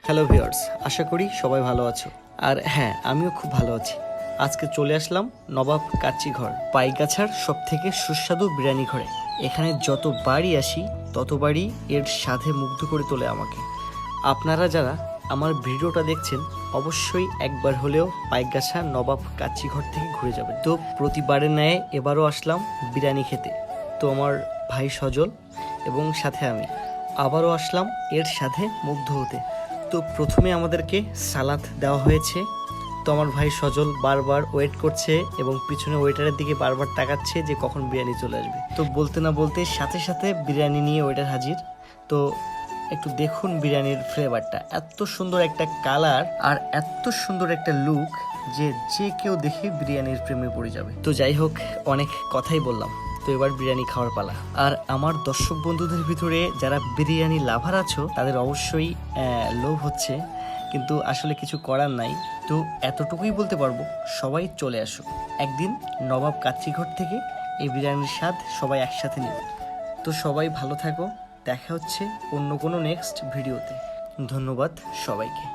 Hello viewers, আশা করি সবাই ভালো আছো। আর হ্যাঁ, আমিও খুব ভালো আছি। আজকে চলে আসলাম নবাব কাচ্চি ঘর, পাইকগাছার সব থেকে সুস্বাদু বিরিয়ানি ঘরে। এখানে যতবারই আসি ততবারই এর স্বাদে মুগ্ধ করে তোলে আমাকে। আপনারা যারা আমার ভিডিওটা দেখছেন অবশ্যই একবার হলেও পাইকগাছা নবাব কাচ্চি ঘর থেকে ঘুরে যাবেন। তো প্রতিবারের ন্যায় এবারও আসলাম বিরিয়ানি খেতে। তো আমার ভাই সজল এবং সাথে আমি আবারও আসলাম এর সাথে মুগ্ধ হতে। তো প্রথমে আমাদেরকে সালাদ দেওয়া হয়েছে। তো আমার ভাই সজল বারবার ওয়েট করছে এবং পিছনে ওয়েটারের দিকে বারবার তাকাচ্ছে যে কখন বিরিয়ানি চলে আসবে। তো বলতে না বলতে সাথে সাথে বিরিয়ানি নিয়ে ওয়েটার হাজির। তো একটু দেখুন বিরিয়ানির ফ্লেভারটা, এত সুন্দর একটা কালার আর এত সুন্দর একটা লুক যে যে কেউ দেখে বিরিয়ানির প্রেমে পড়ে যাবে। তো যাই হোক, অনেক কথাই বললাম। তো এবার বিরিয়ানি খাওয়ার পালা। আর আমার দর্শক বন্ধুদের ভিতরে যারা বিরিয়ানি লাভার আছো তাদের অবশ্যই লোভ হচ্ছে, কিন্তু আসলে কিছু করার নাই। তো এতটুকুই বলতে পারবো, সবাই চলে আসো একদিন নবাব কাচ্চিঘর থেকে এই বিরিয়ানির স্বাদ সবাই একসাথে নিব। তো সবাই ভালো থাকো, দেখা হচ্ছে অন্য কোনো নেক্সট ভিডিওতে। ধন্যবাদ সবাইকে।